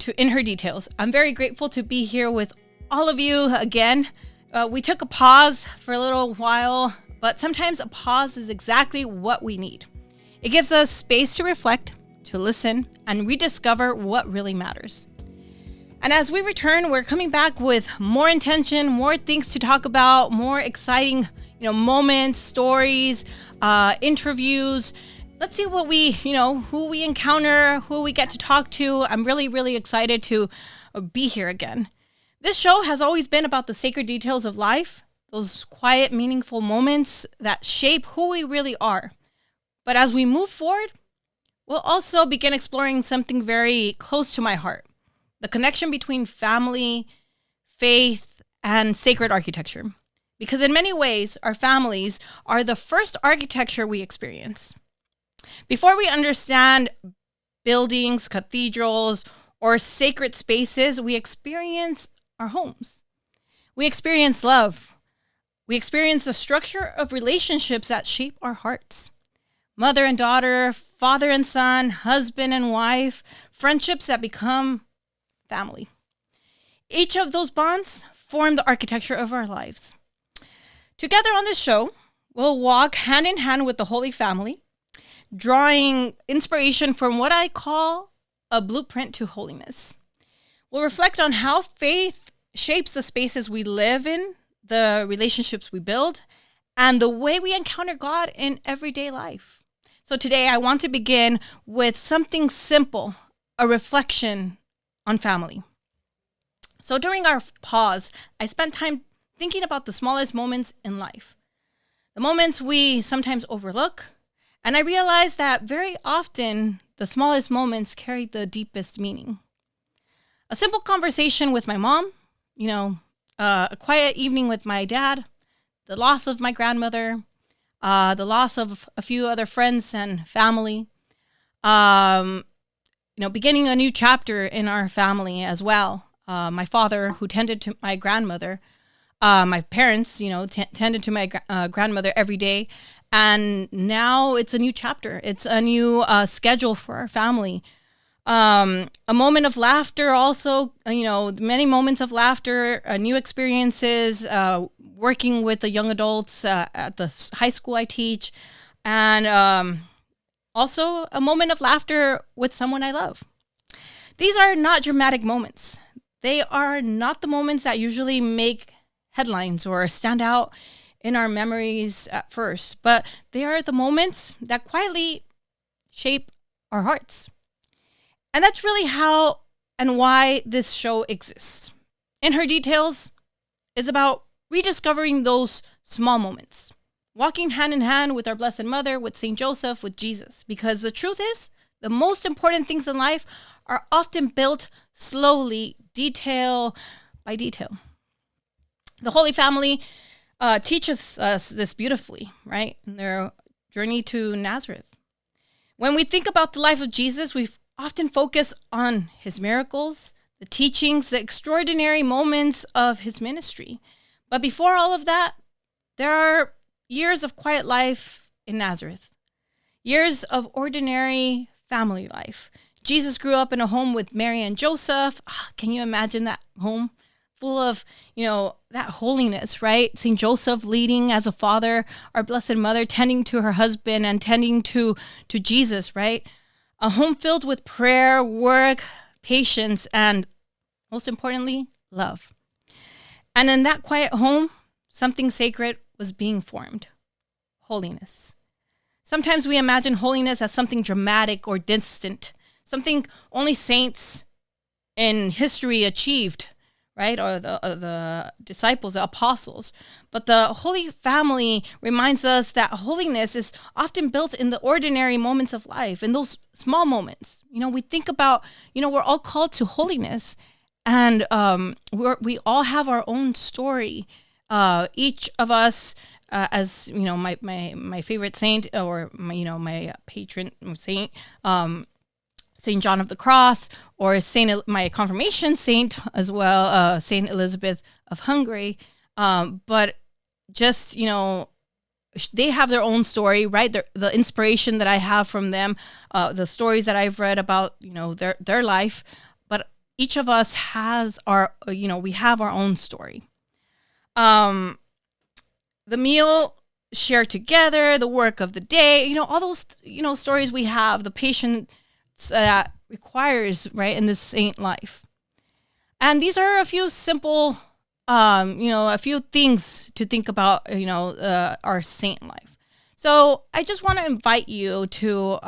to In Her Details. I'm very grateful to be here with all of you again. We took a pause for a little while, but sometimes a pause is exactly what we need. It gives us space to reflect, to listen, and rediscover what really matters. And as we return, we're coming back with more intention, more things to talk about, more exciting, moments, stories, interviews. Let's see what who we encounter, who we get to talk to. I'm really, really excited to be here again. This show has always been about the sacred details of life, those quiet, meaningful moments that shape who we really are. But as we move forward, we'll also begin exploring something very close to my heart, the connection between family, faith, and sacred architecture. Because in many ways, our families are the first architecture we experience. Before we understand buildings, cathedrals, or sacred spaces, we experience our homes. We experience love. We experience the structure of relationships that shape our hearts. Mother and daughter, father and son, husband and wife, friendships that become family. Each of those bonds form the architecture of our lives. Together on this show, we'll walk hand in hand with the Holy Family, drawing inspiration from what I call a blueprint to holiness. We'll reflect on how faith shapes the spaces we live in, the relationships we build, and the way we encounter God in everyday life. So today I want to begin with something simple, a reflection on family. So during our pause, I spent time thinking about the smallest moments in life, the moments we sometimes overlook, and I realized that very often the smallest moments carry the deepest meaning. A simple conversation with my mom, a quiet evening with my dad, the loss of my grandmother, the loss of a few other friends and family, beginning a new chapter in our family as well. My father, who tended to my grandmother, my parents, tended to my grandmother every day. And now it's a new chapter. It's a new schedule for our family. A moment of laughter also, many moments of laughter, new experiences, working with the young adults at the high school I teach, and also a moment of laughter with someone I love. These are not dramatic moments. They are not the moments that usually make headlines or stand out in our memories at first, but they are the moments that quietly shape our hearts. And that's really how and why this show exists. In Her Details is about rediscovering those small moments, walking hand in hand with our Blessed Mother, with St. Joseph, with Jesus. Because the truth is, the most important things in life are often built slowly, detail by detail. The Holy Family teaches us this beautifully, right? In their journey to Nazareth. When we think about the life of Jesus, we often focus on his miracles, the teachings, the extraordinary moments of his ministry. But before all of that, there are years of quiet life in Nazareth, years of ordinary family life. Jesus grew up in a home with Mary and Joseph. Can you imagine that home? Full of, that holiness, right? St. Joseph leading as a father, our Blessed Mother tending to her husband and tending to Jesus, right? A home filled with prayer, work, patience, and most importantly, love. And in that quiet home, something sacred was being formed. Holiness. Sometimes we imagine holiness as something dramatic or distant, something only saints in history achieved, right? Or the disciples, the apostles. But the Holy Family reminds us that holiness is often built in the ordinary moments of life, in those small moments. We think about, we're all called to holiness, and we all have our own story. Each of us, as my favorite saint, or my patron saint, Saint John of the Cross, or my confirmation saint as well, Saint Elizabeth of Hungary. But just, they have their own story, right? The inspiration that I have from them, the stories that I've read about, their life. But each of us has our, we have our own story. Um, the meal shared together, the work of the day, all those, stories we have, the patience that requires, right, in this saint life. And these are a few simple, a few things to think about, our saint life. So I just want to invite you to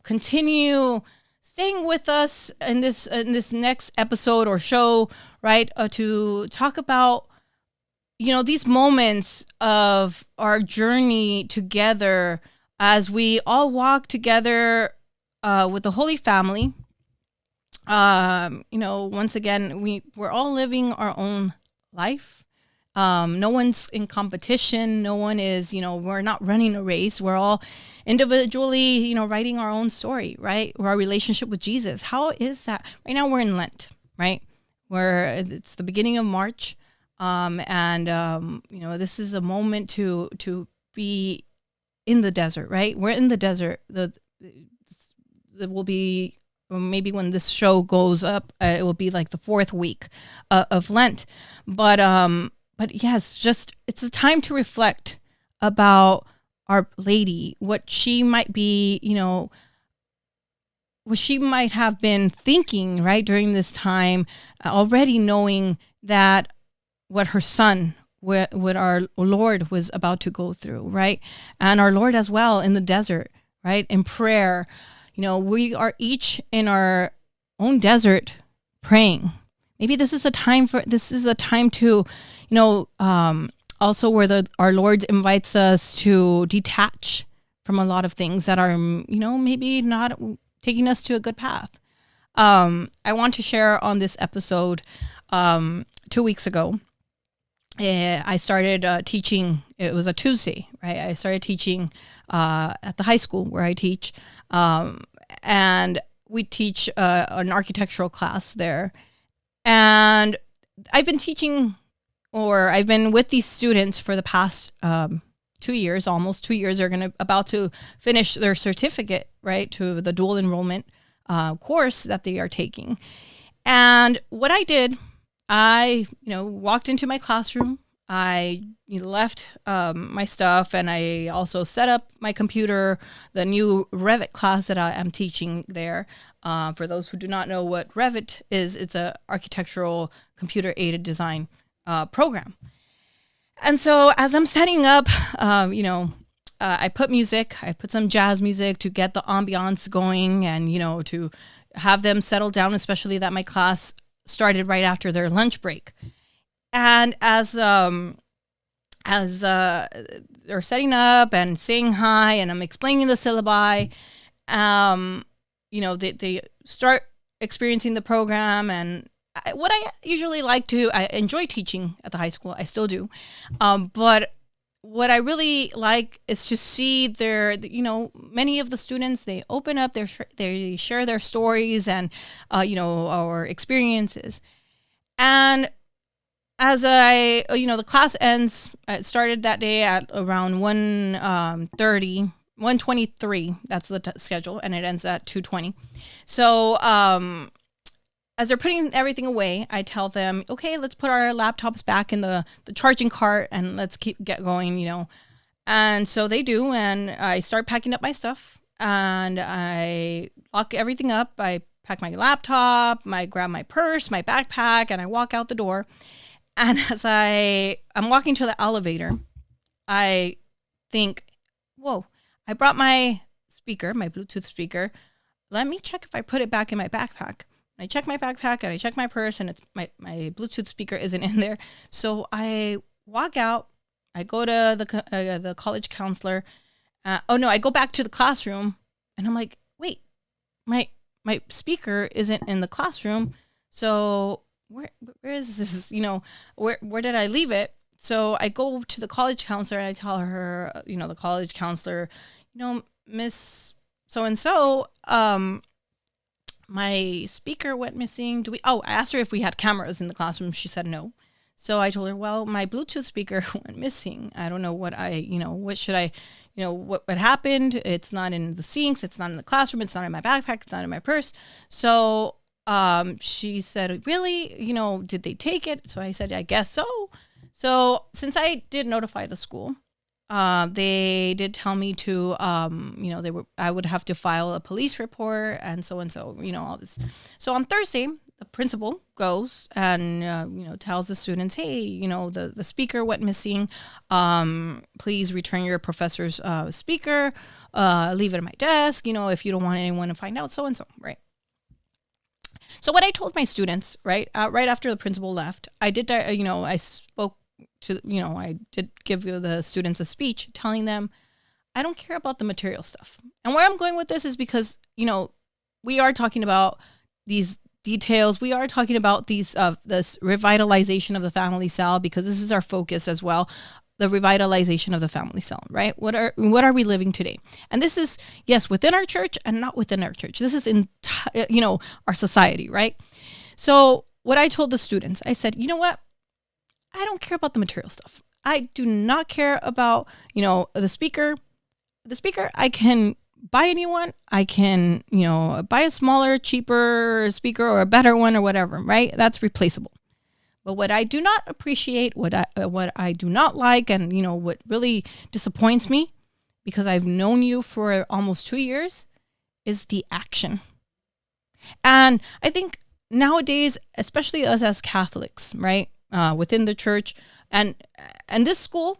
continue staying with us in this next episode or show, right, to talk about, these moments of our journey together as we all walk together with the Holy Family. Once again, we're all living our own life. No one's in competition. No one is, we're not running a race. We're all individually, writing our own story, right? Or our relationship with Jesus. How is that? Right now we're in Lent, right? It's the beginning of March. This is a moment to be in the desert, right? We're in the desert. It will be, maybe when this show goes up, it will be like the 4th week of Lent. But yes, it's a time to reflect about Our Lady, what she might be, what she might have been thinking, right, during this time, already knowing that what her son, what our Lord was about to go through, right? And our Lord as well in the desert, right? In prayer, we are each in our own desert praying. Maybe this is a time to, also where our Lord invites us to detach from a lot of things that are, maybe not taking us to a good path. I want to share on this episode, 2 weeks ago, I started teaching. It was a Tuesday, right? I started teaching at the high school where I teach, and we teach an architectural class there. And I've been with these students for the past 2 years, almost 2 years. They're about to finish their certificate, right, to the dual enrollment course that they are taking. And what I did, I, walked into my classroom. I left my stuff, and I also set up my computer, the new Revit class that I am teaching there. For those who do not know what Revit is, it's a architectural computer-aided design program. And so as I'm setting up, I put some jazz music to get the ambiance going, and, to have them settle down, especially that my class started right after their lunch break. And as they're setting up and saying hi, and I'm explaining the syllabi, they start experiencing the program. And what I usually I enjoy teaching at the high school. I still do. But what I really like is to see many of the students, they open up they share their stories and, our experiences. And as the class ends, it started that day at around 1:23. That's the schedule, and it ends at 2:20. So, as they're putting everything away, I tell them, okay, let's put our laptops back in the charging cart, and let's get going, And so they do, and I start packing up my stuff, and I lock everything up. I pack my laptop, I grab my purse, my backpack, and I walk out the door. And as I'm walking to the elevator, I think, whoa, I brought my Bluetooth speaker. Let me check if I put it back in my backpack. I check my backpack, and I check my purse, and it's my Bluetooth speaker isn't in there. So I walk out. I go to the college counselor. I go back to the classroom, and I'm like, wait, my speaker isn't in the classroom. So where is this? Where did I leave it? So I go to the college counselor, and I tell her, the college counselor, Miss so and so, my speaker went missing. I asked her if we had cameras in the classroom. She said no. So I told her, well, my Bluetooth speaker went missing. I don't know what what happened. It's not in the sinks. It's not in the classroom. It's not in my backpack. It's not in my purse. So She said, really, did they take it? So I said, I guess so. So since I did notify the school, they did tell me to, I would have to file a police report and so, all this. So on Thursday, the principal goes and, tells the students, hey, the speaker went missing. Please return your professor's speaker, leave it at my desk, if you don't want anyone to find out, so and so, right? So what I told my students, right, right after the principal left, I did, I spoke to, I did give the students a speech telling them, I don't care about the material stuff. And where I'm going with this is because, we are talking about these details. We are talking about this revitalization of the family cell, because this is our focus as well. The revitalization of the family cell, right? What are we living today? And this is, yes, within our church and not within our church. This is in, our society, right? So what I told the students, I said, you know what? I don't care about the material stuff. I do not care about, the speaker. The speaker, I can buy a new one. I can, buy a smaller, cheaper speaker or a better one or whatever, right? That's replaceable. But what I do not appreciate, what I do not like, and what really disappoints me, because I've known you for almost 2 years, is the action. And I think nowadays, especially us as Catholics, right, within the church, and this school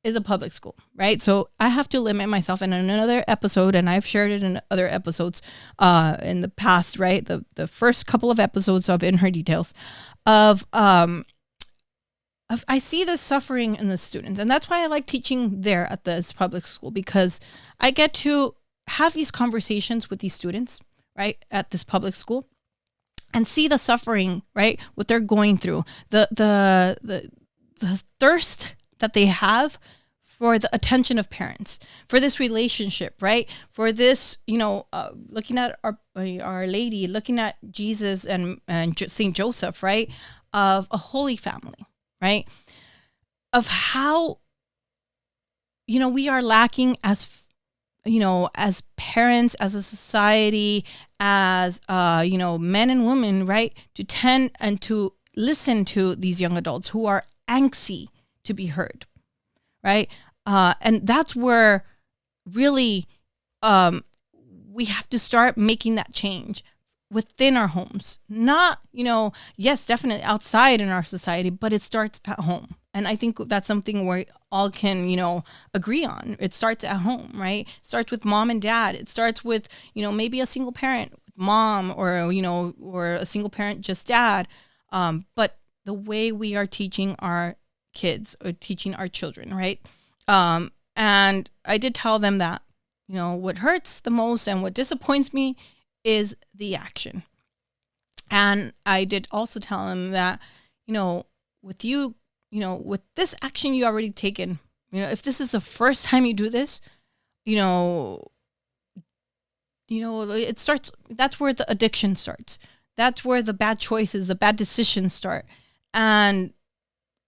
is a public school, right? So I have to limit myself in another episode, and I've shared it in other episodes in the past, right? The first couple of episodes of In Her Details of I see the suffering in the students, and that's why I like teaching there at this public school, because I get to have these conversations with these students, right, at this public school, and see the suffering, right, what they're going through, the thirst that they have for the attention of parents, for this relationship, right? For this, looking at our Lady, looking at Jesus and Saint Joseph, right? Of a holy family, right? Of how, we are lacking as parents, as a society, as, men and women, right? To tend and to listen to these young adults who are anxious to be heard, right? And that's where really we have to start making that change within our homes. Not, yes, definitely outside in our society, but it starts at home. And I think that's something we all can, agree on. It starts at home, right? It starts with mom and dad. It starts with, maybe a single parent, mom, or, or a single parent, just dad. But the way we are teaching our kids or teaching our children, right? And I did tell them that, what hurts the most and what disappoints me is the action. And I did also tell them that, with you, with this action you already taken, if this is the first time you do this, it starts, that's where the addiction starts. That's where the bad choices, the bad decisions start. And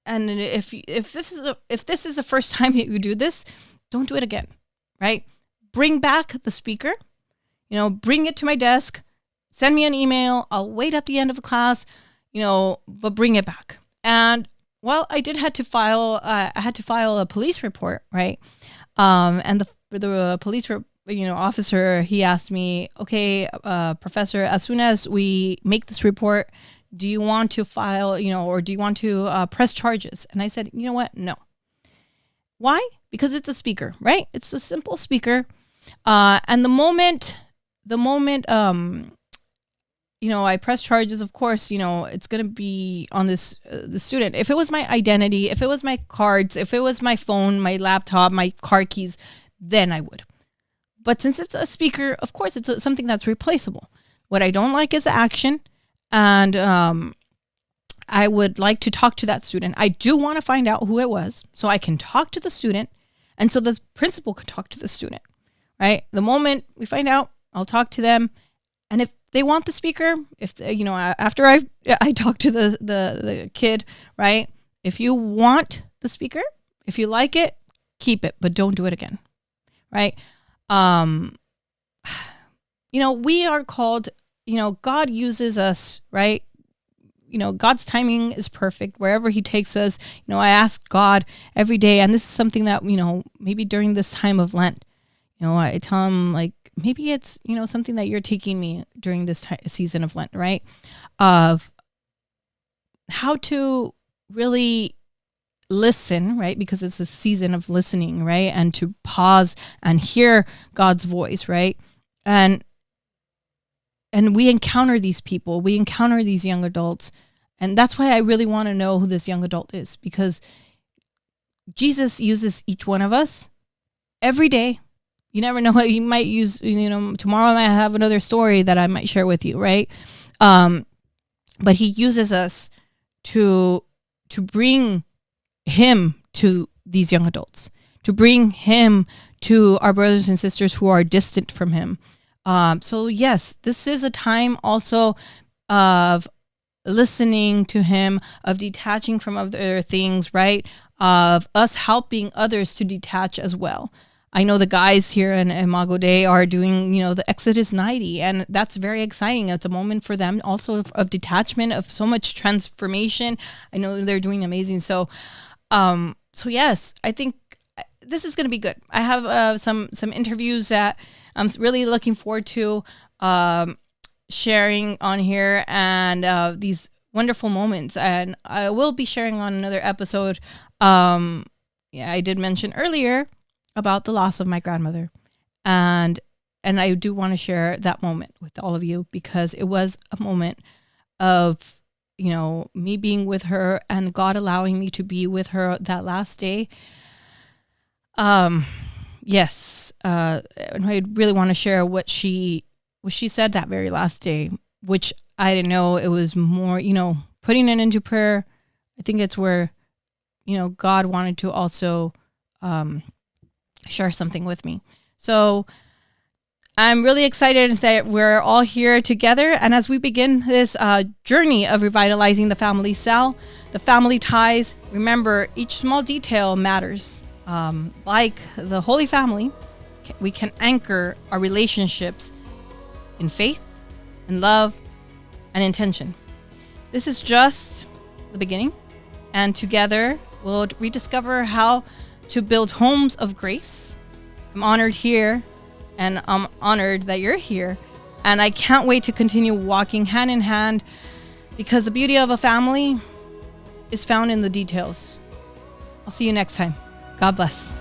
if this is the first time that you do this, don't do it again, right? Bring back the speaker, bring it to my desk, send me an email. I'll wait at the end of the class, but bring it back. And I did had to file a police report, right? And the police officer, he asked me, okay, professor, as soon as we make this report, do you want to file, or do you want to press charges? And I said, you know what? No. Why? Because it's a speaker, right? It's a simple speaker. And the moment, I press charges, of course, it's going to be on the student. If it was my identity, if it was my cards, if it was my phone, my laptop, my car keys, then I would. But since it's a speaker, of course, it's something that's replaceable. What I don't like is the action. And I would like to talk to that student. I do want to find out who it was so I can talk to the student, and so the principal can talk to the student, right? The moment we find out, I'll talk to them. And if they want the speaker, after I talk to the kid, right? If you want the speaker, if you like it, keep it, but don't do it again, right? We are called God uses us, right? God's timing is perfect wherever he takes us. I ask God every day, and this is something that, maybe during this time of Lent, I tell him, like, maybe it's, something that you're taking me during this season of Lent, right? Of how to really listen, right? Because it's a season of listening, right? And to pause and hear God's voice, right? And we encounter these people, we encounter these young adults. And that's why I really want to know who this young adult is, because Jesus uses each one of us every day. You never know what he might use. Tomorrow I might have another story that I might share with you, right? But he uses us to bring him to these young adults, to bring him to our brothers and sisters who are distant from him. So yes, this is a time also of listening to him, of detaching from other things, right? Of us helping others to detach as well. I know the guys here in Imago Dei are doing, the Exodus 90, and that's very exciting. It's a moment for them also of detachment, of so much transformation. I know they're doing amazing. So yes, I think this is going to be good. I have some interviews that I'm really looking forward to sharing on here, and these wonderful moments. And I will be sharing on another episode. I did mention earlier about the loss of my grandmother, and I do want to share that moment with all of you, because it was a moment of me being with her and God allowing me to be with her that last day. Yes, and I really want to share what she said that very last day, which I didn't know. It was more, putting it into prayer. I think it's where, God wanted to also share something with me. So I'm really excited that we're all here together. And as we begin this journey of revitalizing the family cell, the family ties, remember, each small detail matters. Like the Holy Family, we can anchor our relationships in faith, in love, and intention. This is just the beginning, and together we'll rediscover how to build homes of grace. I'm honored here, and I'm honored that you're here, and I can't wait to continue walking hand in hand, because the beauty of a family is found in the details. I'll see you next time. God bless.